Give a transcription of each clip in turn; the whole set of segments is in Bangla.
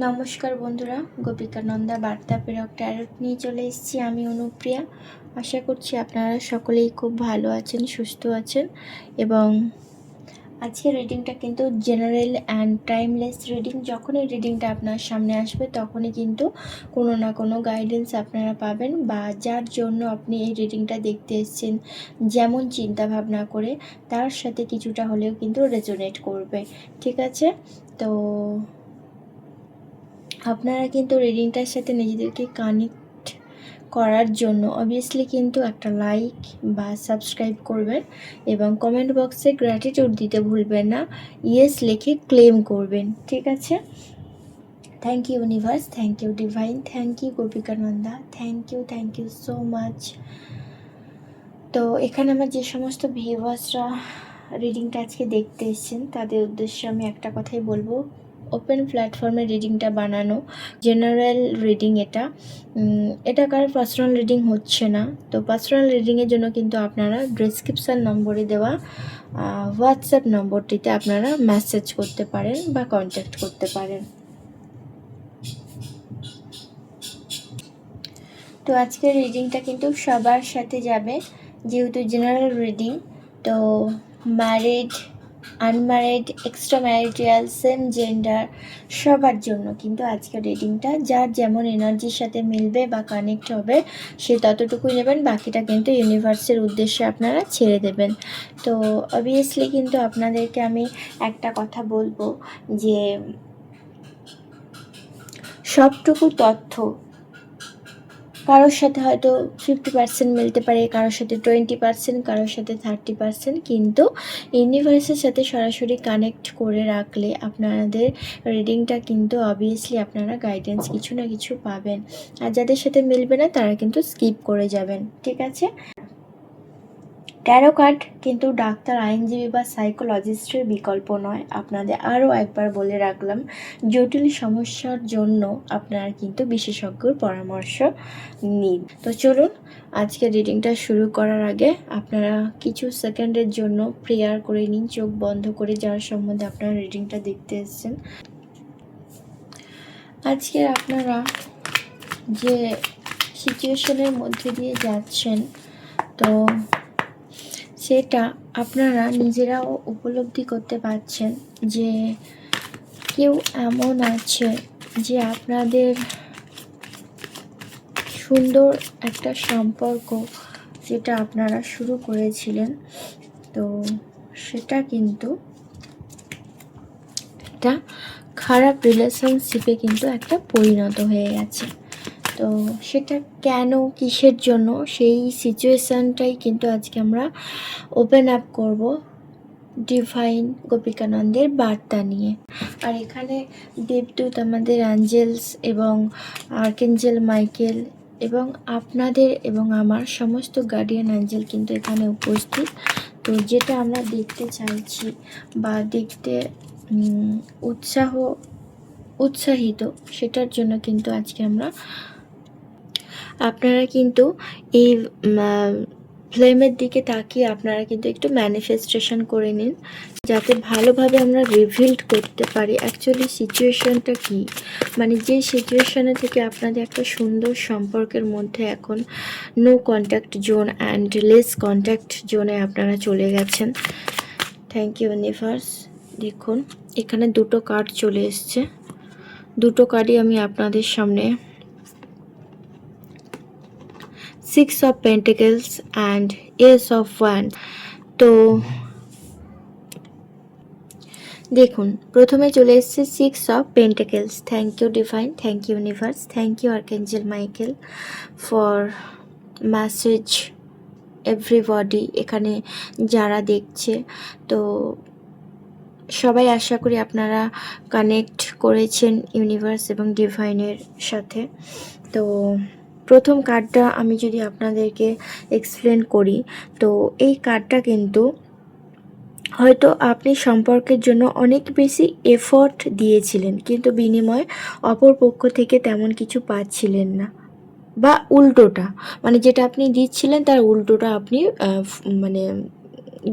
নমস্কার বন্ধুরা, গোপিকা নন্দা বার্তা প্রেরক ট্যারট নিয়ে চলে এসেছি আমি অনুপ্রিয়া। আশা করছি আপনারা সকলেই খুব ভালো আছেন, সুস্থ আছেন। এবং আজকের রিডিংটা কিন্তু জেনারেল অ্যান্ড টাইমলেস রিডিং। যখনই রিডিংটা আপনার সামনে আসবে তখনই কিন্তু কোনো না কোনো গাইডেন্স আপনারা পাবেন, বা যার জন্য আপনি এই রিডিংটা দেখতে এসেছেন যেমন চিন্তা ভাবনা করে তার সাথে কিছুটা হলেও কিন্তু রেজোনেট করবে। ঠিক আছে, তো আপনারা কিন্তু রিডিংটার সাথে নিজেদেরকে কানেক্ট করার জন্য অবভিয়াসলি কিন্তু একটা লাইক বা সাবস্ক্রাইব করবেন এবং কমেন্ট বক্সে গ্র্যাটিটিউড দিতে ভুলবেন না। ইয়েস লিখে ক্লেম করবেন। ঠিক আছে, thank you universe, thank you divine, thank you Gopikananda, thank you so much. তো এখানে আমার যে সমস্ত ভিউয়ার্সরা রিডিংটা আজকে দেখতে এসেছেন তাদের উদ্দেশ্যে আমি একটা কথাই বলবো, ওপেন প্ল্যাটফর্মে রিডিংটা বানানো, জেনারেল রিডিং। এটা কারো পার্সোনাল রিডিং হচ্ছে না। তো পার্সোনাল রিডিংয়ের জন্য কিন্তু আপনারা ডেসক্রিপশান নম্বরে দেওয়া হোয়াটসঅ্যাপ নম্বরটিতে আপনারা মেসেজ করতে পারেন বা কন্ট্যাক্ট করতে পারেন। তো আজকের রিডিংটা কিন্তু সবার সাথে যাবে, যেহেতু জেনারেল রিডিং। তো married, unmarried, extra marital, same gender সবার জন্য কিন্তু আজকের রিডিংটা যার যেমন এনার্জির সাথে মিলবে বা কানেক্ট হবে সে ততটুকুই নেবেন, বাকিটা কিন্তু ইউনিভার্সের উদ্দেশ্যে আপনারা ছেড়ে দেবেন। তো অবভিয়াসলি কিন্তু আপনাদেরকে আমি একটা কথা বলবো যে সবটুকু তথ্য কারোর সাথে হয়তো 50% মিলতে পারে, কারোর সাথে 20%, কারোর সাথে 30%, কিন্তু ইউনিভার্সের সাথে সরাসরি কানেক্ট করে রাখলে আপনাদের রিডিংটা কিন্তু অবভিয়াসলি আপনারা গাইডেন্স কিছু না কিছু পাবেন। আর যাদের সাথে মিলবে না তারা কিন্তু স্কিপ করে যাবেন। ঠিক আছে, ট্যারো কার্ড কিন্তু ডাক্তার, আইনজীবী বা সাইকোলজিস্টের বিকল্প নয়। আপনাদের আরও একবার বলে রাখলাম, জটিল সমস্যার জন্য আপনারা কিন্তু বিশেষজ্ঞর পরামর্শ নিন। তো চলুন আজকে রিডিংটা শুরু করার আগে আপনারা কিছু সেকেন্ডের জন্য প্রেয়ার করে নিন, চোখ বন্ধ করে, যার সম্বন্ধে আপনারা রিডিংটা দেখতে এসেছেন। আজকে আপনারা যে সিচুয়েশনের মধ্যে দিয়ে যাচ্ছেন, তো সেটা আপনারা নিজেরাও উপলব্ধি করতে পারছেন যে কেউ এমন আছে যে আপনাদের সুন্দর একটা সম্পর্ক যেটা আপনারা শুরু করেছিলেন, তো সেটা কিন্তু একটা খারাপ রিলেশনশিপে কিন্তু একটা পরিণত হয়ে গেছে। তো সেটা কেন, কিসের জন্য, সেই সিচুয়েশানটাই কিন্তু আজকে আমরা ওপেন আপ করব ডিভাইন গোপিকানন্দের বার্তা নিয়ে। আর এখানে দেবদূত, আমাদের অ্যাঞ্জেলস এবং আর্কেঞ্জেল মাইকেল এবং আপনাদের এবং আমার সমস্ত গার্ডিয়ান অ্যাঞ্জেল কিন্তু এখানে উপস্থিত। তো যেটা আমরা দেখতে চাইছি বা দেখতে উৎসাহিত, সেটার জন্য কিন্তু আজকে আপনারা কিন্তু এই ফ্লেমের দিকে তাকিয়ে আপনারা কিন্তু একটু ম্যানিফেস্টেশন করে নিন, যাতে ভালোভাবে আমরা রিভিল্ড করতে পারি অ্যাকচুয়ালি সিচুয়েশনটা কী। মানে যে সিচুয়েশনে থেকে আপনাদের একটা সুন্দর সম্পর্কের মধ্যে এখন no contact zone and less contact জোনে আপনারা চলে গেছেন। Thank you universe. দেখুন এখানে দুটো কার্ড চলে এসছে, দুটো কার্ডই আমি আপনাদের সামনে, 6 of Pentacles and Ace of Wands। তো দেখুন প্রথমে চলে এসছে 6 of Pentacles। Thank you divine, thank you universe, thank you archangel Michael for message everybody. এখানে যারা দেখছে, তো সবাই আশা করি আপনারা কানেক্ট করেছেন ইউনিভার্স এবং ডিভাইনের সাথে। তো প্রথম কার্ডটা আমি যদি আপনাদেরকে এক্সপ্লেন করি, তো এই কার্ডটা কিন্তু হয়তো আপনি সম্পর্কের জন্য অনেক বেশি এফর্ট দিয়েছিলেন, কিন্তু বিনিময়ে অপর পক্ষ থেকে তেমন কিছু পাচ্ছিলেন না, বা উল্টোটা, মানে যেটা আপনি দিচ্ছিলেন তার উল্টোটা আপনি মানে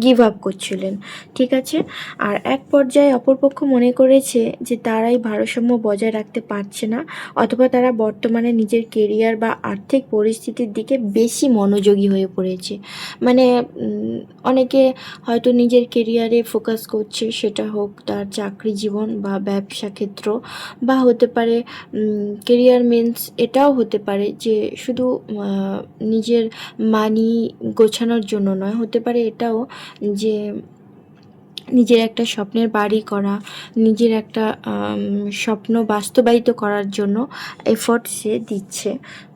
গিভ আপ করছিলেন, ঠিক আছে। আর এক পর্যায়ে অপরপক্ষ মনে করেছে যে তারাই ভারসাম্য বজায় রাখতে পারছে না, অথবা তারা বর্তমানে নিজের কেরিয়ার বা আর্থিক পরিস্থিতির দিকে বেশি মনোযোগী হয়ে পড়েছে। মানে অনেকে হয়তো নিজের কেরিয়ারে ফোকাস করছে, সেটা হোক তার চাকরি জীবন বা ব্যবসা ক্ষেত্র, বা হতে পারে কেরিয়ার মিনস এটাও হতে পারে যে শুধু নিজের মানি গোছানোর জন্য নয়, হতে পারে এটাও যে নিজের একটা স্বপ্নের বাড়ি করা, নিজের একটা স্বপ্ন বাস্তবায়িত করার জন্য এফোর্ট সে দিচ্ছে।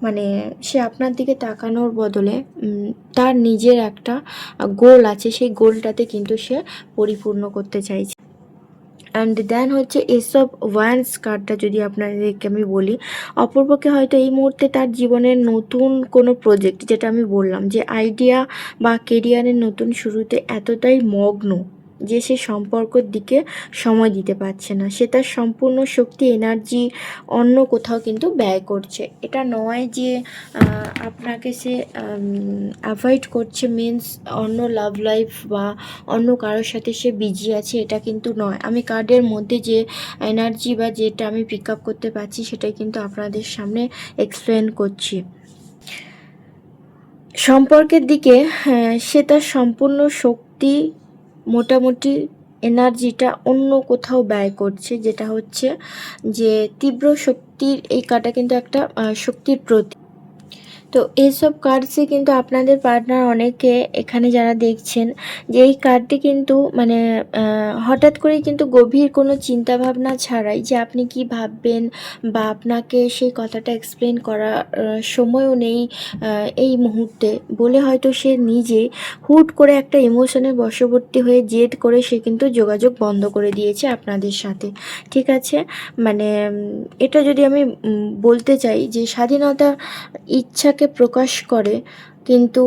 মানে সে আপনার দিকে তাকানোর বদলে তার নিজের একটা গোল আছে, সেই গোলটাতে কিন্তু সে পরিপূর্ণ করতে চাইছে। অ্যান্ড দেন হচ্ছে এসব ওয়ান্স কার্ডটা যদি আপনাদেরকে আমি বলি, অপরপক্ষে হয়তো এই মুহূর্তে তার জীবনের নতুন কোনো প্রজেক্ট, যেটা আমি বললাম যে আইডিয়া বা কেরিয়ারের নতুন শুরুতে এতটাই মগ্ন যে সে সম্পর্কের দিকে সময় দিতে পারছে না। সে তার সম্পূর্ণ শক্তি এনার্জি অন্য কোথাও কিন্তু ব্যয় করছে। এটা নয় যে আপনাকে সে অ্যাভয়েড করছে মিন্স অন্য লাভ লাইফ বা অন্য কারোর সাথে সে বিজি আছে, এটা কিন্তু নয়। আমি কার্ডের মধ্যে যে এনার্জি বা যেটা আমি পিক আপ করতে পারছি সেটাই কিন্তু আপনাদের সামনে এক্সপ্লেন করছি। সম্পর্কের দিকে সে তার সম্পূর্ণ শক্তি মোটামুটি এনার্জিটা অন্য কোথাও ব্যয় করছে, যেটা হচ্ছে যে তীব্র শক্তির, এই কার্ডটা কিন্তু একটা শক্তির প্রতীক। তো এইসব কার্ডসে কিন্তু আপনাদের পার্টনার অনেকে এখানে যারা দেখছেন যে এই কার্ডটি কিন্তু মানে হঠাৎ করেই কিন্তু গভীর কোনো চিন্তাভাবনা ছাড়াই যে আপনি কি ভাববেন বা আপনাকে সেই কথাটা এক্সপ্লেন করার সময়ও নেই এই মুহূর্তে বলে হয়তো সে নিজে হুট করে একটা ইমোশনের বশবর্তী হয়ে জেদ করে সে কিন্তু যোগাযোগ বন্ধ করে দিয়েছে আপনাদের সাথে, ঠিক আছে। মানে এটা যদি আমি বলতে চাই যে স্বাধীনতা ইচ্ছাকে প্রকাশ করে, কিন্তু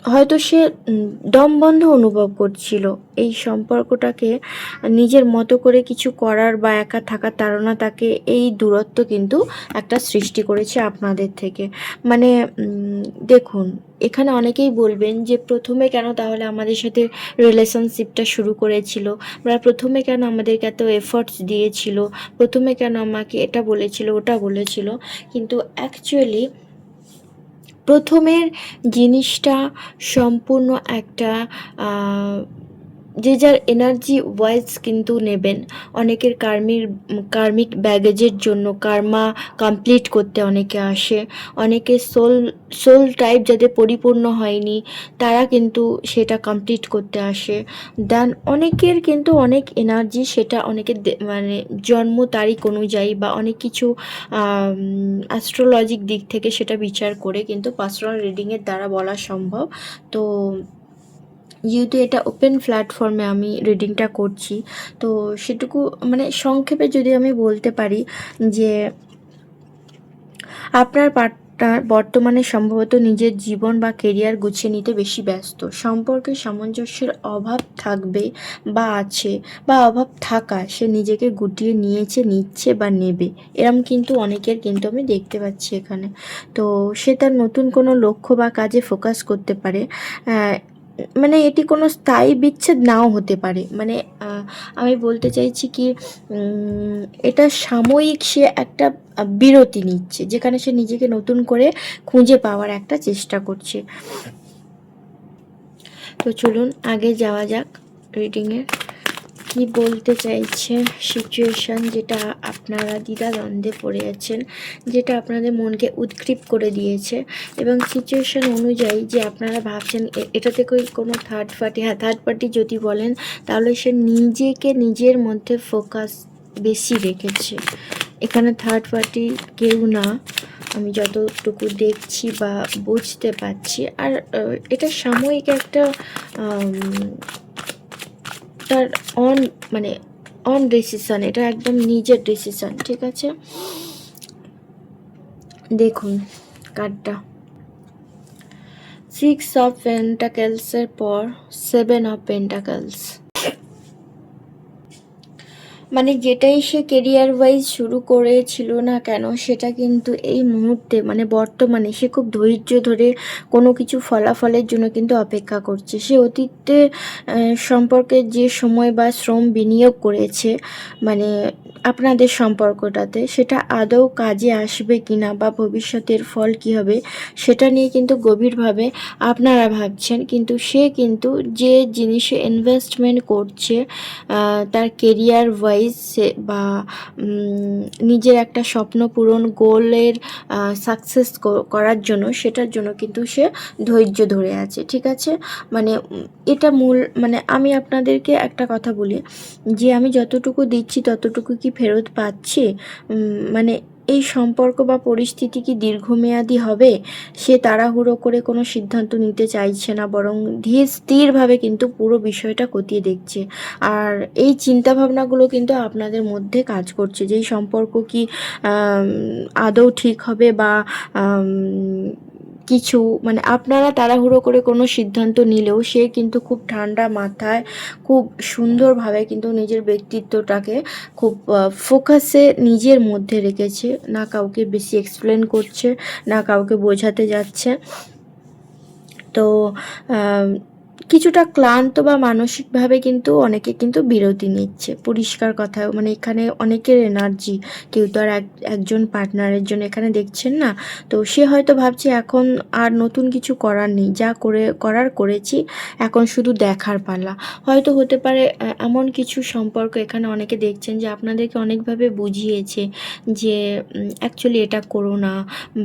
হয়তো সে দমবন্ধ অনুভব করছিল এই সম্পর্কটাকে নিজের মতো করে কিছু করার বা একা থাকার তাড়না তাকে এই দূরত্ব কিন্তু একটা সৃষ্টি করেছে আপনাদের থেকে। মানে দেখুন, এখানে অনেকেই বলবেন যে প্রথমে কেন তাহলে আমাদের সাথে রিলেশনশিপটা শুরু করেছিল, বা প্রথমে কেন আমাদেরকে এত এফর্টস দিয়েছিল, প্রথমে কেন আমাকে এটা বলেছিল ওটা বলেছিল। কিন্তু অ্যাকচুয়ালি প্রথমের জিনিসটা সম্পূর্ণ একটা যে যার এনার্জি ওয়াইজ কিন্তু নেবেন। অনেকের কার্মিক ব্যাগেজের জন্য কার্মা কমপ্লিট করতে অনেকে আসে, অনেকে সোল টাইপ যাদের পরিপূর্ণ হয়নি তারা কিন্তু সেটা কমপ্লিট করতে আসে। দেন অনেকের কিন্তু অনেক এনার্জি, সেটা অনেকের মানে জন্ম তারিখ অনুযায়ী বা অনেক কিছু অ্যাস্ট্রোলজিক দিক থেকে সেটা বিচার করে কিন্তু পার্সোনাল রিডিংয়ের দ্বারা বলা সম্ভব। তো যেহেতু এটা ওপেন প্ল্যাটফর্মে আমি রিডিংটা করছি, তো সেটুকু মানে সংক্ষেপে যদি আমি বলতে পারি যে আপনার পার্টনার বর্তমানে সম্ভবত নিজের জীবন বা কেরিয়ার গুছিয়ে নিতে বেশি ব্যস্ত। সম্পর্কে সামঞ্জস্যের অভাব থাকবে বা আছে, বা অভাব থাকা সে নিজেকে গুটিয়ে নিচ্ছে বা নেবে, এরম কিন্তু অনেকের কিন্তু আমি দেখতে পাচ্ছি এখানে। তো সে তার নতুন কোনো লক্ষ্য বা কাজে ফোকাস করতে পারে। মানে এটি কোনো স্থায়ী বিচ্ছেদ নাও হতে পারে। মানে আমি বলতে চাইছি কি, এটা সাময়িক সে একটা বিরতি নিচ্ছে, যেখানে সে নিজেকে নতুন করে খুঁজে পাওয়ার একটা চেষ্টা করছে। তো চলুন আগে যাওয়া যাক রিডিংয়ে। কি বলতে চাইছে সিচুয়েশান, যেটা আপনারা দ্বিধাদ্বন্দ্বে পড়ে আছেন, যেটা আপনাদের মনকে উৎক্ষিপ্ত করে দিয়েছে, এবং সিচুয়েশান অনুযায়ী যে আপনারা ভাবছেন এটা থেকে কোনো থার্ড পার্টি যদি বলেন তাহলে সে নিজেকে নিজের মধ্যে ফোকাস বেশি রেখেছে। এখানে থার্ড পার্টি কেউ না, আমি যতটুকু দেখছি বা বুঝতে পারছি। আর এটা সাময়িক একটা তার অন ডিসিশন, এটা একদম নিজের ডিসিশন, ঠিক আছে। দেখুন কার্ডটা 6 অফ পেন্টাকেলসের পর 7 অফ পেন্টাকেলস। মানে যেটাই সে কেরিয়ার ওয়াইজ শুরু করেছিল না কেন, সেটা কিন্তু এই মুহূর্তে মানে বর্তমানে সে খুব ধৈর্য ধরে কোনো কিছু ফলাফলের জন্য কিন্তু অপেক্ষা করছে। সে অতীতে সম্পর্কে যে সময় বা শ্রম বিনিয়োগ করেছে মানে আপনাদের সম্পর্কটাতে, সেটা আদৌ কাজে আসবে কি না বা ভবিষ্যতের ফল কী হবে সেটা নিয়ে কিন্তু গভীরভাবে আপনারা ভাবছেন। কিন্তু সে কিন্তু যে জিনিসে ইনভেস্টমেন্ট করছে তার কেরিয়ার ওয়াইজ বা নিজের একটা স্বপ্ন পূরণ গোলের সাকসেস করার জন্য, সেটার জন্য কিন্তু সে ধৈর্য ধরে আছে, ঠিক আছে? মানে এটা মূল মানে আমি আপনাদেরকে একটা কথা বলি যে আমি যতটুকু দিচ্ছি ততটুকু কি ফেরত পাচ্ছি? মানে এই সম্পর্ক বা পরিস্থিতি কি দীর্ঘমেয়াদী হবে? সে তাড়াহুড়ো করে কোনো সিদ্ধান্ত নিতে চাইছে না, বরং ধীর স্থিরভাবে কিন্তু পুরো বিষয়টা খতিয়ে দেখছে। আর এই চিন্তাভাবনাগুলো কিন্তু আপনাদের মধ্যে কাজ করছে যে এই সম্পর্ক কি আদৌ ঠিক হবে বা কিছু মানে আপনারা তাড়াহুড়ো করে কোনো সিদ্ধান্ত নিলেও সে কিন্তু খুব ঠান্ডা মাথায় খুব সুন্দরভাবে কিন্তু নিজের ব্যক্তিত্বটাকে খুব ফোকাসে নিজের মধ্যে রেখেছে, না কাউকে বেশি এক্সপ্লেন করছে, না কাউকে বোঝাতে যাচ্ছে। তো কিছুটা ক্লান্ত বা মানসিকভাবে কিন্তু অনেকে কিন্তু বিরতি নিচ্ছে। পরিষ্কার কথা মানে এখানে অনেকের এনার্জি, কেউ তো আর একজন পার্টনারের জন্য এখানে দেখছেন না। তো সে হয়তো ভাবছে এখন আর নতুন কিছু করার নেই, যা করার করেছি, এখন শুধু দেখার পালা। হয়তো হতে পারে এমন কিছু সম্পর্ক এখানে অনেকে দেখছেন যে আপনাদেরকে অনেকভাবে বুঝিয়েছে যে অ্যাকচুয়ালি এটা করো না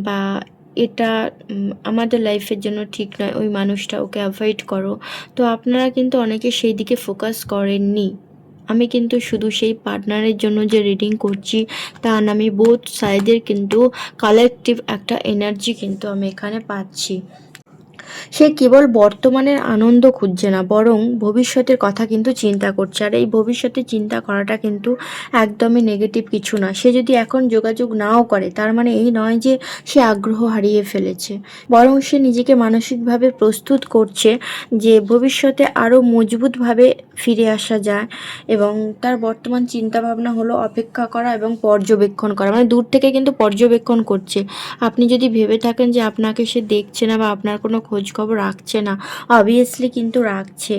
বা এটা আমাদের লাইফের জন্য ঠিক নয়, ওই মানুষটা, ওকে অ্যাভয়েড করো। তো আপনারা কিন্তু অনেকে সেই দিকে ফোকাস করেননি। আমি কিন্তু শুধু সেই পার্টনারের জন্য যে রিডিং করছি তা না, আমি বোথ সাইডের কিন্তু কালেকটিভ একটা এনার্জি কিন্তু আমি এখানে পাচ্ছি। সে কেবল বর্তমানের আনন্দ খুঁজছে না, বরং ভবিষ্যতের কথা কিন্তু চিন্তা করছে। আর এই ভবিষ্যতে চিন্তা করাটা কিন্তু একদমই নেগেটিভ কিছু না। সে যদি এখন যোগাযোগ নাও করে তার মানে এই নয় যে সে আগ্রহ হারিয়ে ফেলেছে, বরং সে নিজেকে মানসিকভাবে প্রস্তুত করছে যে ভবিষ্যতে আরও মজবুতভাবে ফিরে আসা যায়। এবং তার বর্তমান চিন্তাভাবনা হলো অপেক্ষা করা এবং পর্যবেক্ষণ করা, মানে দূর থেকে কিন্তু পর্যবেক্ষণ করছে। আপনি যদি ভেবে থাকেন যে আপনাকে সে দেখছে না বা আপনার কোনো খোঁজ খবর রাখছে না, অবভিয়াসলি কিন্তু রাখছে।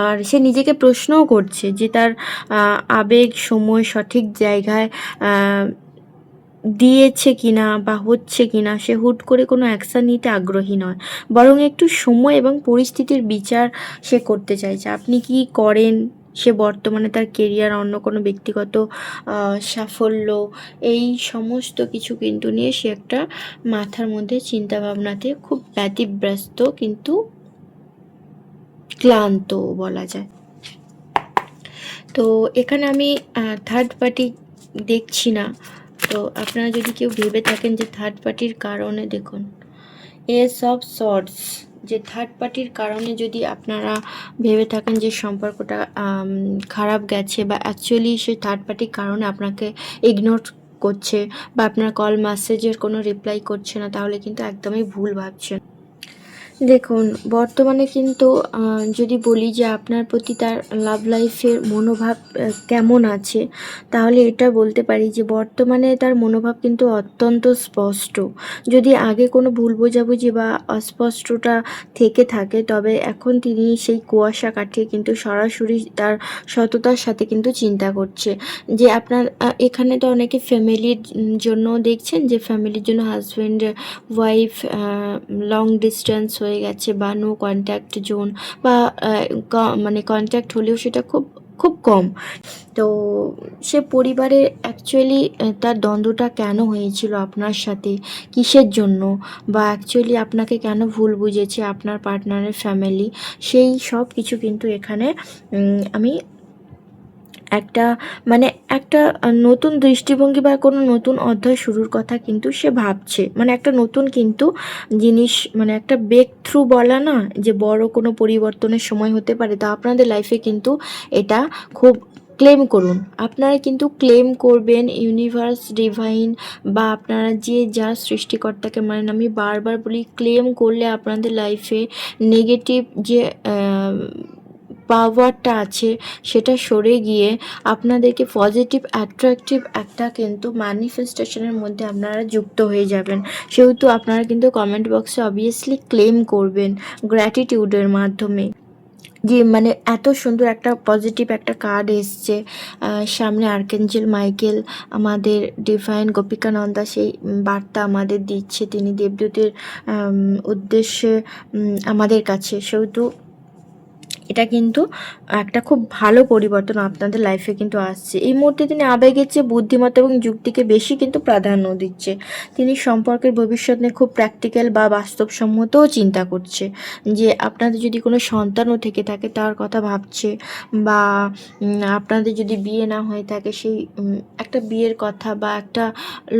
আর সে নিজেকে প্রশ্নও করছে যে তার আবেগ সময় সঠিক জায়গায় দিয়েছে কিনা বা হচ্ছে কিনা। সে হুট করে কোনো অ্যাকশান নিতে আগ্রহী নয়, বরং একটু সময় এবং পরিস্থিতির বিচার সে করতে চাইছে। আপনি কি করেন, সে বর্তমানে তার কেরিয়ার, অন্য কোনো ব্যক্তিগত সাফল্য, এই সমস্ত কিছু কিন্তু নিয়ে সে একটা মাথার মধ্যে চিন্তাভাবনাতে খুব ব্যতিব্যস্ত কিন্তু ক্লান্ত বলা যায়। তো এখানে আমি থার্ড পার্টি দেখছি না। তো আপনারা যদি কেউ ভেবে থাকেন যে থার্ড পার্টির কারণে, দেখুন এস অফ সর্টস, যে থার্ড পার্টির কারণে যদি আপনারা ভেবে থাকেন যে সম্পর্কটা খারাপ গেছে বা অ্যাকচুয়ালি সে থার্ড পার্টির কারণে আপনাকে ইগনোর করছে বা আপনার কল মেসেজের কোনো রিপ্লাই করছে না, তাহলে কিন্তু একদমই ভুল ভাবছেন। দেখুন বর্তমানে কিন্তু যদি বলি যে আপনার প্রতি তার লাভ লাইফের মনোভাব কেমন আছে, তাহলে এটা বলতে পারি যে বর্তমানে তার মনোভাব কিন্তু অত্যন্ত স্পষ্ট। যদি আগে কোনো ভুল বোঝাবুঝি বা অস্পষ্টতা থেকে থাকে, তবে এখন তিনি সেই কুয়াশা কাটিয়ে কিন্তু সরাসরি তার সততার সাথে কিন্তু চিন্তা করছে যে আপনার এখানে তো অনেকে ফ্যামিলির জন্য দেখছেন যে ফ্যামিলির জন্য হাজব্যান্ড ওয়াইফ লং ডিস্টেন্স হয়ে গেছে বা নো কন্ট্যাক্ট জোন বা মানে কন্ট্যাক্ট হলেও সেটা খুব খুব কম। তো সে পরিবারে অ্যাকচুয়ালি তার দ্বন্দ্বটা কেন হয়েছিল আপনার সাথে, কিসের জন্য, বা অ্যাকচুয়ালি আপনাকে কেন ভুল বুঝেছে আপনার পার্টনারের ফ্যামিলি, সেই সব কিছু কিন্তু এখানে আমি একটা মানে একটা নতুন দৃষ্টিভঙ্গি বা কোনো নতুন অধ্যায় শুরুর কথা কিন্তু সে ভাবছে। মানে একটা নতুন কিন্তু জিনিস, মানে একটা ব্রেক থ্রু বলা না, যে বড় কোনো পরিবর্তনের সময় হতে পারে। তা আপনাদের লাইফে কিন্তু এটা খুব ক্লেম করুন, আপনারা কিন্তু ক্লেম করবেন ইউনিভার্স, ডিভাইন বা আপনারা যে যা সৃষ্টিকর্তাকে মানেন। আমি বারবার বলি ক্লেম করলে আপনাদের লাইফে নেগেটিভ যে পাওয়ারটা আছে সেটা সরে গিয়ে আপনাদেরকে পজিটিভ অ্যাট্রাকটিভ একটা কিন্তু ম্যানিফেস্টেশনের মধ্যে আপনারা যুক্ত হয়ে যাবেন। সেহেতু আপনারা কিন্তু কমেন্ট বক্সে অবভিয়াসলি ক্লেম করবেন গ্র্যাটিটিউডের মাধ্যমে যে মানে এত সুন্দর একটা পজিটিভ একটা কার্ড এসছে। সামনে আর্কেঞ্জেল মাইকেল আমাদের ডিভাইন গোপিকানন্দা সেই বার্তা আমাদের দিচ্ছে, তিনি দেবদূতের উদ্দেশ্যে আমাদের কাছে। সেহেতু এটা কিন্তু একটা খুব ভালো পরিবর্তন আপনাদের লাইফে কিন্তু আসছে। এই মুহূর্তে তিনি আবেগের চেয়ে বুদ্ধিমত্তা এবং যুক্তিকে বেশি কিন্তু প্রাধান্য দিচ্ছে। তিনি সম্পর্কের ভবিষ্যৎ নিয়ে খুব প্র্যাকটিক্যাল বা বাস্তবসম্মতও চিন্তা করছে, যে আপনাদের যদি কোনো সন্তানও থেকে থাকে তার কথা ভাবছে, বা আপনাদের যদি বিয়ে না হয়ে থাকে সেই একটা বিয়ের কথা, বা একটা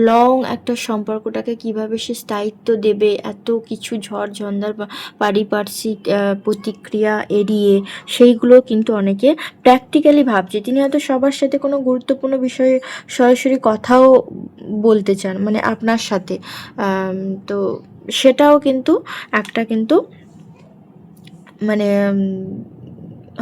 লং একটা সম্পর্কটাকে কিভাবে সে স্থায়িত্ব দেবে, এত কিছু ঝড় ঝঞ্ঝার বা পারিপার্শ্বিক প্রতিক্রিয়া এড়িয়ে সেইগুলো কিন্তু অনেকে প্র্যাকটিক্যালি ভাবছে। তিনি হয়তো সবার সাথে কোনো গুরুত্বপূর্ণ বিষয়ে সরাসরি কথাও বলতে চান, মানে আপনার সাথে। তো সেটাও কিন্তু একটা কিন্তু মানে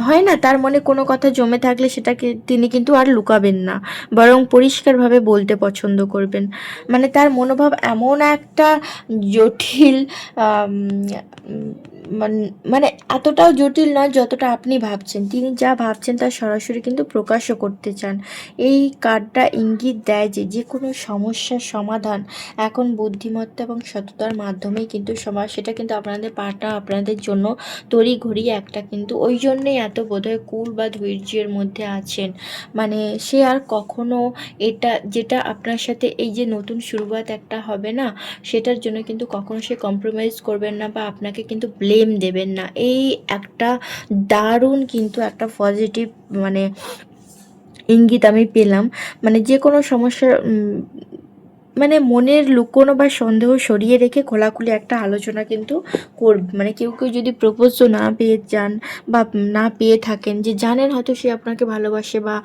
হয় না, তার মনে কোনো কথা জমে থাকলে সেটাকে তিনি কিন্তু আর লুকাবেন না, বরং পরিষ্কারভাবে বলতে পছন্দ করবেন। মানে তার মনোভাব এমন একটা জটিল, মানে এতটাও জটিল নয় যতটা আপনি ভাবছেন। তিনি যা ভাবছেন তা সরাসরি কিন্তু প্রকাশও করতে চান। এই কার্ডটা ইঙ্গিত দেয় যে যে কোনো সমস্যার সমাধান এখন বুদ্ধিমত্তা এবং সততার মাধ্যমেই কিন্তু সেটা কিন্তু আপনাদের পার্টনার আপনাদের জন্য তড়িঘড়ি একটা কিন্তু ওই জন্যেই এত বোধহয় কুল বা ধৈর্যের মধ্যে আছেন। মানে সে আর কখনো এটা যেটা আপনার সাথে এই যে নতুন শুরুয়াত একটা হবে না, সেটার জন্য কিন্তু কখনো সে কম্প্রোমাইজ করবেন না, বা আপনাকে কিন্তু ব্লেম দেবেন না। এই একটা দারুণ কিন্তু একটা পজিটিভ মানে ইঙ্গিত আমি পেলাম। মানে যে কোনো সমস্যার মানে মনের লুকোনো বা সন্দেহ সরিয়ে রেখে খোলাখুলি একটা আলোচনা কিন্তু করবে। মানে কেউ কেউ যদি প্রপোজও না পেয়ে যান বা না পেয়ে থাকেন, যে জানেন হয়তো সে আপনাকে ভালোবাসে বা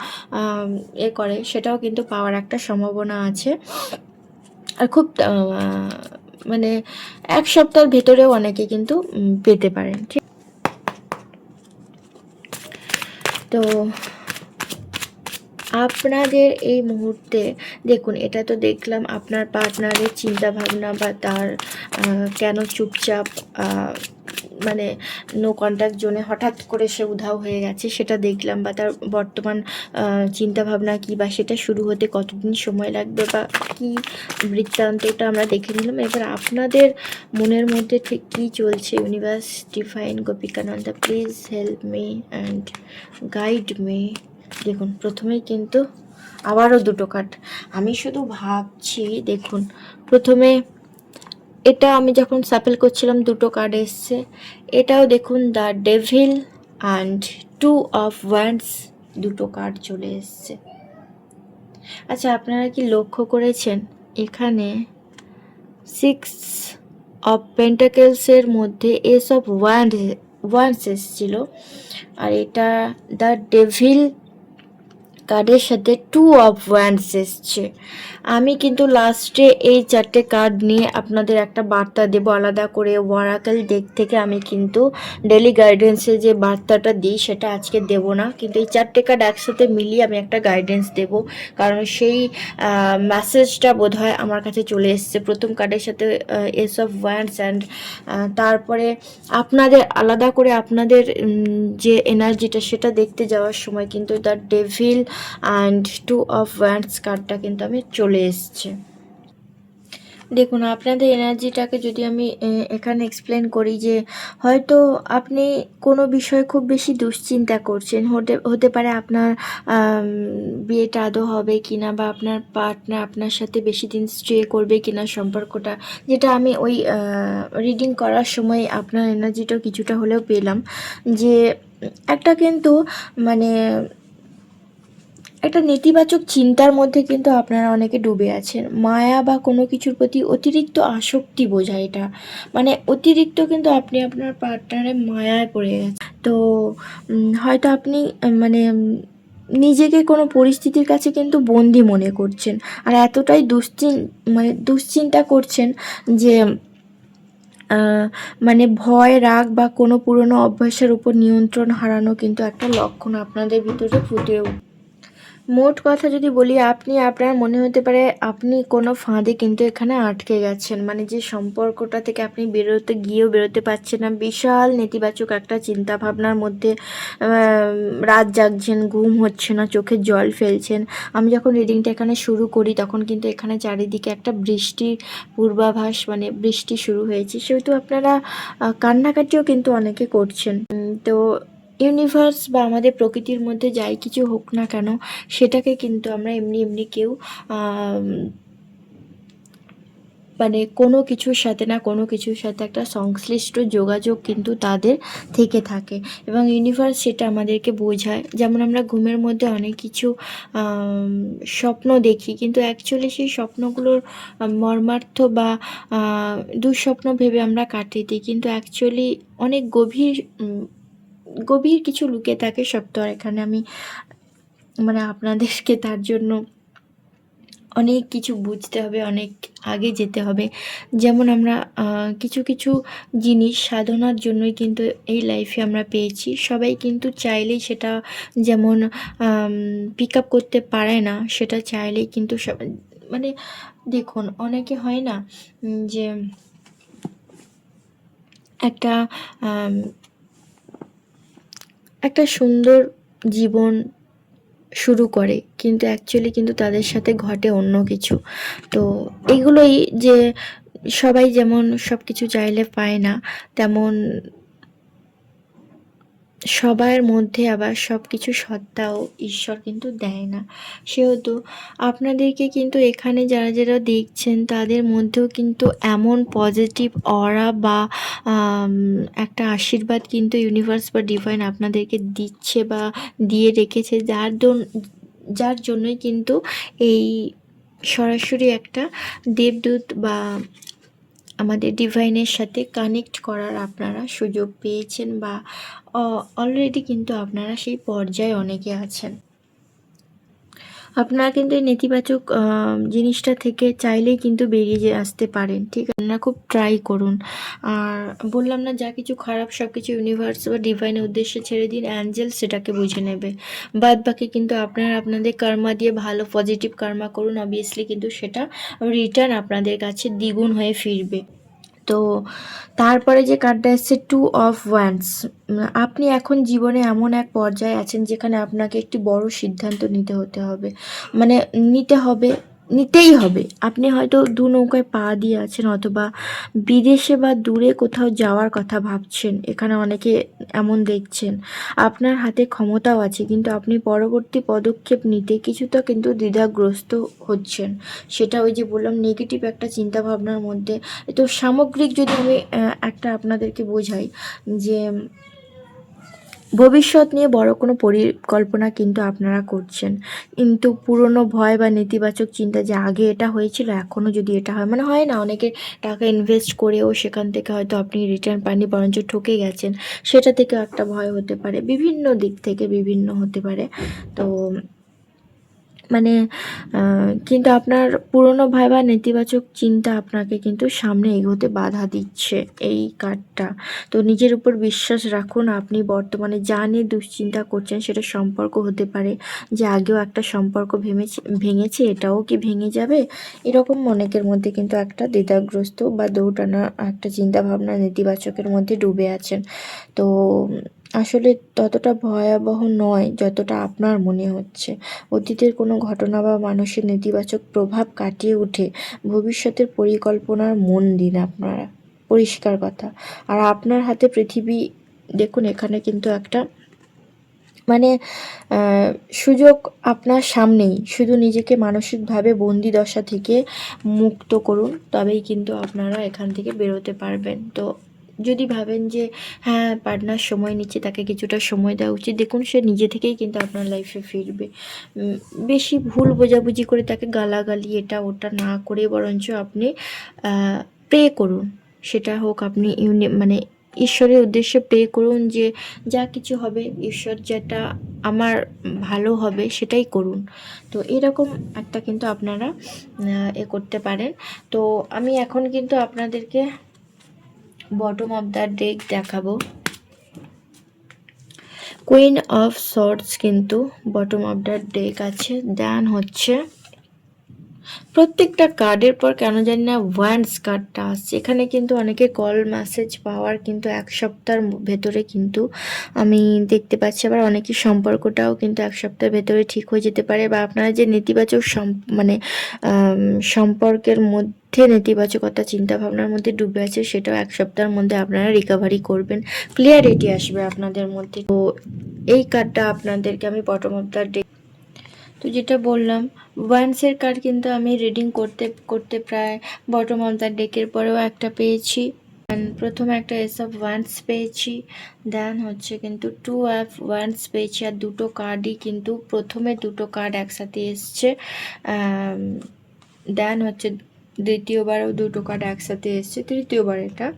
করে, সেটাও কিন্তু পাওয়ার একটা সম্ভাবনা আছে। আর খুব মানে 1 সপ্তাহের ভেতরেও অনেকে কিন্তু পেতে পারেন। ঠিক তো আপনাদের এই মুহূর্তে দেখুন, এটা তো দেখলাম আপনার পার্টনারের চিন্তা ভাবনা বা তার কেন চুপচাপ মানে নো কন্ট্যাক্ট জোনে হঠাৎ করে সে উধাও হয়ে গেছে সেটা দেখলাম, বা তার বর্তমান চিন্তাভাবনা কী, বা সেটা শুরু হতে কতদিন সময় লাগবে বা কী বৃত্তান্তটা আমরা দেখে নিলাম। এবার আপনাদের মনের মধ্যে ঠিক কী চলছে, universe divine Gopikananda please help me and guide me. দেখুন প্রথমেই কিন্তু আবারও 2টো কার্ড। আমি শুধু ভাবছি, দেখুন প্রথমে এটা আমি যখন সাপেল করছিলাম 2টো কার্ড এসছে। এটাও দেখুন the devil and 2 of wands, 2টো কার্ড চলে এসছে। আচ্ছা, আপনারা কি লক্ষ্য করেছেন এখানে 6 অফ পেন্টাকেলসের মধ্যে এস অফ ওয়ান্ডস এসছিল, আর এটা দ্য ডেভিল কার্ডের সাথে 2 অফ ওয়ান্ডস এসছে। আমি কিন্তু লাস্টে এই 4টে কার্ড নিয়ে আপনাদের একটা বার্তা দেব আলাদা করে ওয়ারাকেল ডেক থেকে। আমি কিন্তু ডেলি গাইডেন্সে যে বার্তাটা দিই সেটা আজকে দেব না, কিন্তু এই 4টে কার্ড একসাথে মিলিয়ে আমি একটা গাইডেন্স দেব, কারণ সেই মেসেজটা বোধহয় আমার কাছে চলে এসছে। প্রথম কার্ডের সাথে এস অফ ওয়ান্ডস অ্যান্ড তারপরে আপনাদের আলাদা করে আপনাদের যে এনার্জিটা সেটা দেখতে যাওয়ার সময় কিন্তু the devil and 2 of wands কার্ডটা কিন্তু আমি চলে এসছে। দেখুন আপনাদের এনার্জিটাকে যদি আমি এখানে এক্সপ্লেন করি, যে হয়তো আপনি কোনো বিষয়ে খুব বেশি দুশ্চিন্তা করছেন, হতে পারে আপনার বিয়েটা আদৌ হবে কি না, বা আপনার পার্টনার আপনার সাথে বেশি দিন স্টে করবে কি না সম্পর্কটা, যেটা আমি ওই রিডিং করার সময় আপনার এনার্জিটাও কিছুটা হলেও পেলাম, যে একটা কিন্তু মানে একটা নেতিবাচক চিন্তার মধ্যে কিন্তু আপনারা অনেকে ডুবে আছেন। মায়া বা কোনো কিছুর প্রতি অতিরিক্ত আসক্তি বোঝায় এটা, মানে অতিরিক্ত কিন্তু আপনি আপনার পার্টনারের মায়ায় পড়ে গেছেন। তো হয়তো আপনি মানে নিজেকে কোনো পরিস্থিতির কাছে কিন্তু বন্দি মনে করছেন, আর এতটাই দুশ্চিন্তা করছেন যে মানে ভয়, রাগ বা কোনো পুরনো অভ্যাসের উপর নিয়ন্ত্রণ হারানো কিন্তু একটা লক্ষণ আপনাদের ভিতরে ফুটে উঠবে। মোট কথা যদি বলি, আপনার মনে হতে পারে আপনি কোনো ফাঁদে কিন্তু এখানে আটকে গেছেন। মানে যে সম্পর্কটা থেকে আপনি বেরোতে গিয়েও বেরোতে পারছেন না। বিশাল নেতিবাচক একটা চিন্তাভাবনার মধ্যে রাত জাগছেন, ঘুম হচ্ছে না, চোখে জল ফেলছেন। আমি যখন রিডিংটা এখানে শুরু করি তখন কিন্তু এখানে চারিদিকে একটা বৃষ্টির পূর্বাভাস, মানে বৃষ্টি শুরু হয়েছে। সেহেতু আপনারা কান্নাকাটিও কিন্তু অনেকে করছেন। তো ইউনিভার্স বা আমাদের প্রকৃতির মধ্যে যাই কিছু হোক না কেন, সেটাকে কিন্তু আমরা এমনি এমনি কেউ মানে কোনো কিছুর সাথে না কোনো কিছুর সাথে একটা সংশ্লিষ্ট যোগাযোগ কিন্তু তাদের থেকে থাকে, এবং ইউনিভার্স সেটা আমাদেরকে বোঝায়। যেমন আমরা ঘুমের মধ্যে অনেক কিছু স্বপ্ন দেখি, কিন্তু অ্যাকচুয়ালি সেই স্বপ্নগুলোর মর্মার্থ বা দুঃস্বপ্ন ভেবে আমরা কাটিয়ে দিই, কিন্তু অ্যাকচুয়ালি অনেক গভীর কিছু লুকিয়ে থাকে। সব তো আর এখানে আমি মানে আপনাদেরকে তার জন্য অনেক কিছু বুঝতে হবে, অনেক আগে যেতে হবে। যেমন আমরা কিছু কিছু জিনিস সাধনার জন্যই কিন্তু এই লাইফে আমরা পেয়েছি। সবাই কিন্তু চাইলেই সেটা যেমন পিক আপ করতে পারে না, সেটা চাইলেই কিন্তু মানে দেখুন, অনেকে হয় না যে একটা একটা সুন্দর জীবন শুরু করে, কিন্তু অ্যাকচুয়ালি কিন্তু তাদের সাথে ঘটে অন্য কিছু। তো এগুলোই যে সবাই যেমন সব কিছু চাইলে পায় না, তেমন সবার মধ্যে আবার সব কিছু সত্তাও ঈশ্বর কিন্তু দেয় না। সেহেতু আপনাদেরকে কিন্তু এখানে যারা যারা দেখছেন তাদের মধ্যেও কিন্তু এমন পজিটিভ অরা বা একটা আশীর্বাদ কিন্তু ইউনিভার্স বা ডিভাইন আপনাদেরকে দিচ্ছে বা দিয়ে রেখেছে, যার জন্যই কিন্তু এই সরাসরি একটা দেবদূত বা আমাদের ডিভাইনের সাথে কানেক্ট করার আপনারা সুযোগ পেয়েছেন, বা অলরেডি কিন্তু আপনারা সেই পর্যায়ে অনেকে আছেন। আপনারা কিন্তু এই নেতিবাচক জিনিসটা থেকে চাইলেই কিন্তু বেরিয়ে আসতে পারেন, ঠিক আছে? আপনারা খুব ট্রাই করুন। আর বললাম না, যা কিছু খারাপ সব কিছু ইউনিভার্স বা ডিভাইনের উদ্দেশ্যে ছেড়ে দিন, অ্যাঞ্জেল সেটাকে বুঝে নেবে। বাদ বাকি কিন্তু আপনারা আপনাদের কর্মা দিয়ে ভালো পজিটিভ কর্মা করুন, অবভিয়াসলি কিন্তু সেটা রিটার্ন আপনাদের কাছে দ্বিগুণ হয়ে ফিরবে। তো তারপরে যে কার্ডটা এসছে 2 অফ ওয়ান্ডস, আপনি এখন জীবনে এমন এক পর্যায়ে আছেন যেখানে আপনাকে একটি বড় সিদ্ধান্ত নিতে হবে, মানে নিতেই হবে। আপনি হয়তো দু নৌকায় পা দিয়ে আছেন, অথবা বিদেশে বা দূরে কোথাও যাওয়ার কথা ভাবছেন। এখানে অনেকে এমন দেখছেন। আপনার হাতে ক্ষমতাও আছে, কিন্তু আপনি পরবর্তী পদক্ষেপ নিতে কিছুটা কিন্তু দ্বিধাগ্রস্ত হচ্ছেন। সেটা ওই যে বললাম, নেগেটিভ একটা চিন্তাভাবনার মধ্যে। তো সামগ্রিক যদি আমি একটা আপনাদেরকে বোঝাই, যে ভবিষ্যৎ নিয়ে বড় কোনো পরিকল্পনা কিন্তু আপনারা করছেন, কিন্তু পুরনো ভয় বা নেতিবাচক চিন্তা যে আগে এটা হয়েছিল এখনও যদি এটা হয়, মানে হয় না অনেকে টাকা ইনভেস্ট করেও সেখান থেকে হয়তো আপনি রিটার্ন পাননি, বরঞ্চ ঠকে গেছেন, সেটা থেকেও একটা ভয় হতে পারে, বিভিন্ন দিক থেকে বিভিন্ন হতে পারে। তো মানে কিন্তু আপনার পুরনো ভয় বা নেতিবাচক চিন্তা আপনাকে কিন্তু সামনে এগোতে বাধা দিচ্ছে এই কার্ডটা। তো নিজের উপর বিশ্বাস রাখুন। আপনি বর্তমানে যা নিয়ে দুশ্চিন্তা করছেন সেটা সম্পর্ক হতে পারে, যে আগেও একটা সম্পর্ক ভেঙেছে, এটাও কি ভেঙে যাবে, এরকম অনেকের মধ্যে কিন্তু একটা দ্বিধাগ্রস্ত বা দৌটানা একটা চিন্তাভাবনা নেতিবাচকের মধ্যে ডুবে আছেন। তো আসলে ততটা ভয়াবহ নয় যতটা আপনার মনে হচ্ছে। অতীতের কোনো ঘটনা বা মানুষের নেতিবাচক প্রভাব কাটিয়ে উঠে ভবিষ্যতের পরিকল্পনার মন দিন আপনারা, পরিষ্কার কথা। আর আপনার হাতে পৃথিবী, দেখুন এখানে কিন্তু একটা মানে সুযোগ আপনার সামনেই, শুধু নিজেকে মানসিকভাবে বন্দি দশা থেকে মুক্ত করুন, তবেই কিন্তু আপনারা এখান থেকে বেরোতে পারবেন। তো যদি ভাবেন যে হ্যাঁ, পার্টনার সময় নিচ্ছে, তাকে কিছুটা সময় দেওয়া উচিত, দেখুন সে নিজে থেকেই কিন্তু আপনার লাইফে ফিরবে। বেশি ভুল বোঝাবুঝি করে তাকে গালাগালি এটা ওটা না করে বরঞ্চ আপনি প্রে করুন। সেটা হোক আপনি মানে ঈশ্বরের উদ্দেশ্যে প্রে করুন যে যা কিছু হবে ঈশ্বর যেটা আমার ভালো হবে সেটাই করুন। তো এরকম একটা কিন্তু আপনারা করতে পারেন। তো আমি এখন কিন্তু আপনাদেরকে বটম অফ দ্য ডেক দেখাবো। কুইন অফ সর্টস কিন্তু বটম অফ দ্য ডেক আছে। দেন হচ্ছে প্রত্যেকটা কার্ডের পর কেন জানি না ওয়ান্স কার্ডটা আসছে। এখানে কিন্তু অনেকে কল মেসেজ পাওয়ার কিন্তু 1 সপ্তাহের ভেতরে কিন্তু আমি দেখতে পাচ্ছি। আবার অনেকের সম্পর্কটাও কিন্তু 1 সপ্তাহের ভেতরে ঠিক হয়ে যেতে পারে, বা আপনারা যে নেতিবাচক মানে সম্পর্কের মধ্যে নেতিবাচকতা চিন্তাভাবনার মধ্যে ডুবে আছে, সেটাও 1 সপ্তাহের মধ্যে আপনারা রিকভারি করবেন, ক্লিয়ারিটি আসবে আপনাদের মধ্যে। তো এই কার্ডটা আপনাদেরকে আমি বটম অফ দ্য ডে, তো যেটা বললাম ওয়ান্সের কার্ড কিন্তু আমি রিডিং করতে করতে প্রায় বটম অফ দ্য ডেকের পরেও একটা পেয়েছি। প্রথমে একটা এস অফ ওয়ান্স পেয়েছি, দেন হচ্ছে কিন্তু 2 অফ ওয়ান্স পেয়েছি। আর দুটো কার্ডই কিন্তু প্রথমে দুটো কার্ড একসাথে এসছে। দেন হচ্ছে দ্বিতীয়বারও দুটো কার্ড একসাথে এসছে, তৃতীয়বার এটা।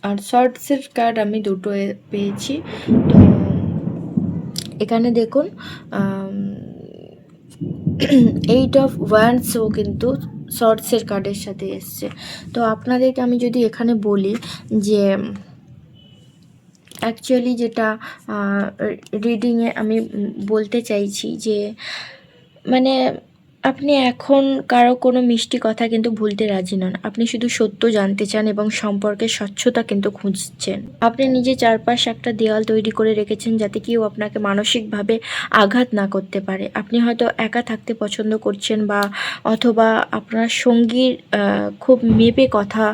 আর শর্টসের কার্ড আমি দুটো পেয়েছি। তো এখানে দেখুন 8 অফ ওয়ান্সও কিন্তু শর্টসের কার্ডের সাথে এসছে। তো আপনাদেরকে আমি যদি এখানে বলি যে অ্যাকচুয়ালি যেটা রিডিংয়ে আমি বলতে চাইছি যে মানে আপনি এখন কারো কোনো মিষ্টি কথা কিন্তু ভুলতে রাজি নন। আপনি শুধু সত্য জানতে চান এবং সম্পর্কের স্বচ্ছতা কিন্তু খুঁজছেন। আপনি নিজে চারপাশে একটা দেওয়াল তৈরি করে রেখেছেন যাতে কেউ আপনাকে মানসিকভাবে আঘাত না করতে পারে। আপনি হয়তো একা থাকতে পছন্দ করছেন, বা অথবা আপনার সঙ্গীর খুব মেপে কথা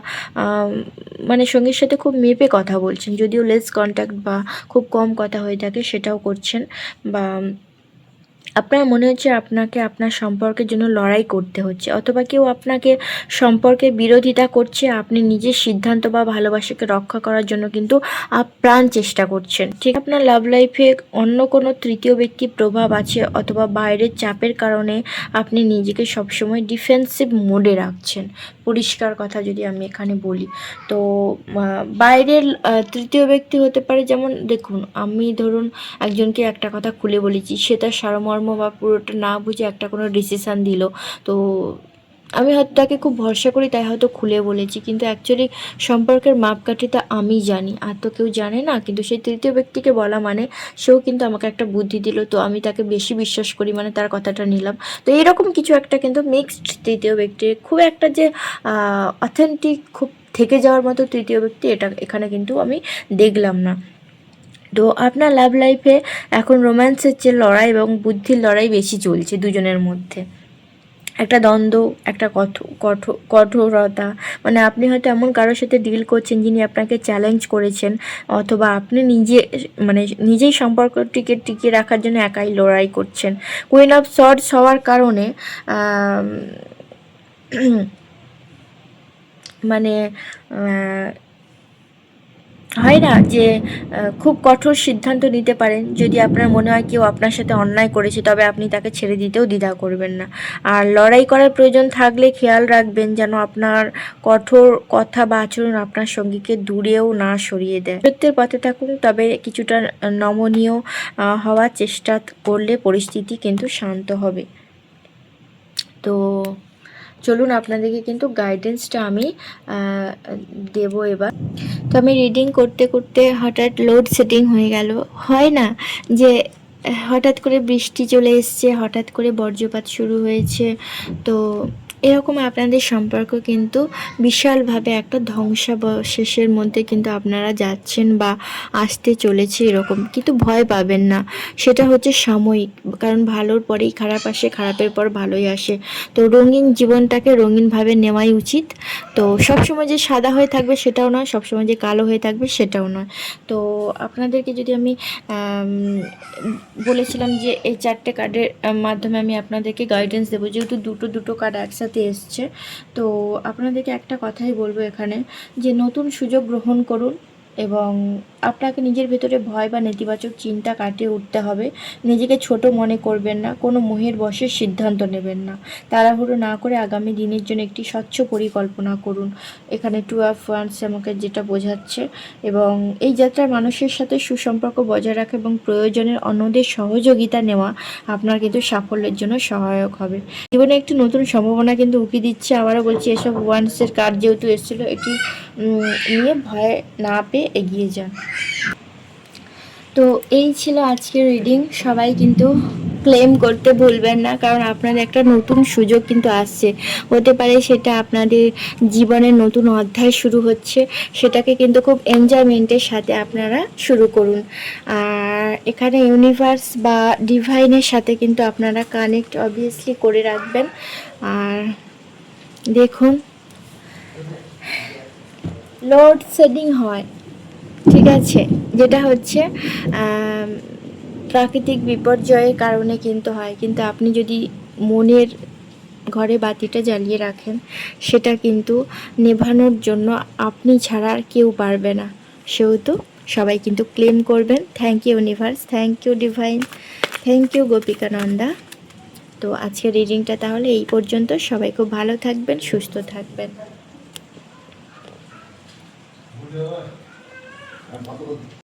মানে সঙ্গীর সাথে খুব মেপে কথা বলছেন, যদিও লেস কন্ট্যাক্ট বা খুব কম কথা হয়ে থাকে সেটাও করছেন, বা আপনার মনে হচ্ছে আপনাকে আপনার সম্পর্কের জন্য লড়াই করতে হচ্ছে, অথবা কেউ আপনাকে সম্পর্কের বিরোধিতা করছে। আপনি নিজের সিদ্ধান্ত বা ভালোবাসাকে রক্ষা করার জন্য কিন্তু আপ্রাণ চেষ্টা করছেন। ঠিক আপনার লাভ লাইফে অন্য কোনো তৃতীয় ব্যক্তির প্রভাব আছে, অথবা বাইরের চাপের কারণে আপনি নিজেকে সবসময় ডিফেন্সিভ মোডে রাখছেন। পরিষ্কার কথা যদি আমি এখানে বলি, তো বাইরের তৃতীয় ব্যক্তি হতে পারে। যেমন দেখুন, আমি ধরুন একজনকে একটা কথা খুলে বলেছি, সে তার সারমর্ম বা পুরোটা না বুঝে একটা কোনো ডিসিশান দিল, তো আমি হয়তো তাকে খুব ভরসা করি তাই হয়তো খুলে বলেছি, কিন্তু অ্যাকচুয়ালি সম্পর্কের মাপকাঠিটা আমি জানি, আর তো কেউ জানে না। কিন্তু সেই তৃতীয় ব্যক্তিকে বলা মানে সেও কিন্তু আমাকে একটা বুদ্ধি দিল, তো আমি তাকে বেশি বিশ্বাস করি, মানে তার কথাটা নিলাম। তো এরকম কিছু একটা কিন্তু মিক্সড তৃতীয় ব্যক্তির, খুব একটা যে অথেন্টিক খুব থেকে যাওয়ার মতো তৃতীয় ব্যক্তি এটা এখানে কিন্তু আমি দেখলাম না। তো আপনার লাভ লাইফে এখন রোম্যান্সের চেয়ে লড়াই এবং বুদ্ধির লড়াই বেশি চলছে দুজনের মধ্যে। একটা দ্বন্দ্ব, একটা কঠোরতা, মানে আপনি হয়তো এমন কারোর সাথে ডিল করছেন যিনি আপনাকে চ্যালেঞ্জ করেছেন, অথবা আপনি মানে নিজেই সম্পর্কটিকে টিকিয়ে রাখার জন্য একাই লড়াই করছেন। কুইন অফ সর্টস হওয়ার কারণে মানে হয় না যে খুব কঠোর সিদ্ধান্ত নিতে পারেন। যদি আপনার মনে হয় কেউ আপনার সাথে অন্যায় করেছে, তবে আপনি তাকে ছেড়ে দিতেও দ্বিধা করবেন না। আর লড়াই করার প্রয়োজন থাকলে খেয়াল রাখবেন যেন আপনার কঠোর কথা বা আচরণ আপনার সঙ্গীকে দূরেও না সরিয়ে দেয়। সত্যের পথে থাকুন, তবে কিছুটা নমনীয় হওয়ার চেষ্টা করলে পরিস্থিতি কিন্তু শান্ত হবে। তো চলুন আপনাদেরকে কিন্তু গাইডেন্সটা আমি দেবো এবার। তো আমি রিডিং করতে করতে হঠাৎ লোড সেটিং হয়ে গেল। হয় না যে হঠাৎ করে বৃষ্টি চলে এসছে, হঠাৎ করে বজ্রপাত শুরু হয়েছে, তো এরকম আপনাদের সম্পর্ক কিন্তু বিশালভাবে একটা ধ্বংসাবশেষের মধ্যে কিন্তু আপনারা যাচ্ছেন বা আসতে চলেছে এরকম। কিন্তু ভয় পাবেন না, সেটা হচ্ছে সাময়িক, কারণ ভালোর পরেই খারাপ আসে, খারাপের পর ভালোই আসে। তো রঙিন জীবনটাকে রঙিনভাবে নেওয়াই উচিত। তো সবসময় যে সাদা হয়ে থাকবে সেটাও নয়, সবসময় যে কালো হয়ে থাকবে সেটাও নয়। তো আপনাদেরকে যদি আমি বলেছিলাম যে এই 4টে কার্ডের মাধ্যমে আমি আপনাদেরকে গাইডেন্স দেবো, যেহেতু দুটো কার্ড একসাথে এসছে। তো আপনাদেরকে একটা কথাই বলবো এখানে, যে নতুন সুযোগ গ্রহণ করুন এবং আপনাকে নিজের ভেতরে ভয় বা নেতিবাচক চিন্তা কাটিয়ে উঠতে হবে। নিজেকে ছোট মনে করবেন না, কোনো মোহের বশে সিদ্ধান্ত নেবেন না। তাড়াহুড়ো না করে আগামী দিনের জন্য একটি স্বচ্ছ পরিকল্পনা করুন। এখানে 2 অফ ওয়ান্ডস আমাকে যেটা বোঝাচ্ছে, এবং এই যাত্রায় মানুষের সাথে সুসম্পর্ক বজায় রাখা এবং প্রয়োজনের অন্যদের সহযোগিতা নেওয়া আপনার কিন্তু সাফল্যের জন্য সহায়ক হবে। জীবনে একটি নতুন সম্ভাবনা কিন্তু উকি দিচ্ছে। আবারও বলছি, এসব ওয়ান্ডসের কার্ড যেহেতু এসেছিল, এটি নিয়ে ভয় না পেয়ে এগিয়ে যান। তো এই ছিল আজকের রিডিং। সবাই কিন্তু ক্লেম করতে ভুলবেন না, কারণ আপনাদের একটা নতুন সুযোগ কিন্তু আসছে। হতে পারে সেটা আপনাদের জীবনের নতুন অধ্যায় শুরু হচ্ছে, সেটাকে কিন্তু খুব এনজয়মেন্টের সাথে আপনারা শুরু করুন। আর এখানে ইউনিভার্স বা ডিভাইনের সাথে কিন্তু আপনারা কানেক্ট অবভিয়াসলি করে রাখবেন। আর দেখুন, লোড শেডিং হয়, ঠিক আছে, যেটা হচ্ছে প্রাকৃতিক বিপর্যয়ের কারণে কিন্তু হয়, কিন্তু আপনি যদি মনের ঘরে বাতিটা জ্বালিয়ে রাখেন, সেটা কিন্তু নেভানোর জন্য আপনি ছাড়া আর কেউ পারবে না। সেহেতু সবাই কিন্তু ক্লেম করবেন। Thank you universe, thank you divine, thank you Gopikananda. তো আজকের রিডিংটা তাহলে এই পর্যন্ত। সবাই খুব ভালো থাকবেন, সুস্থ থাকবেন।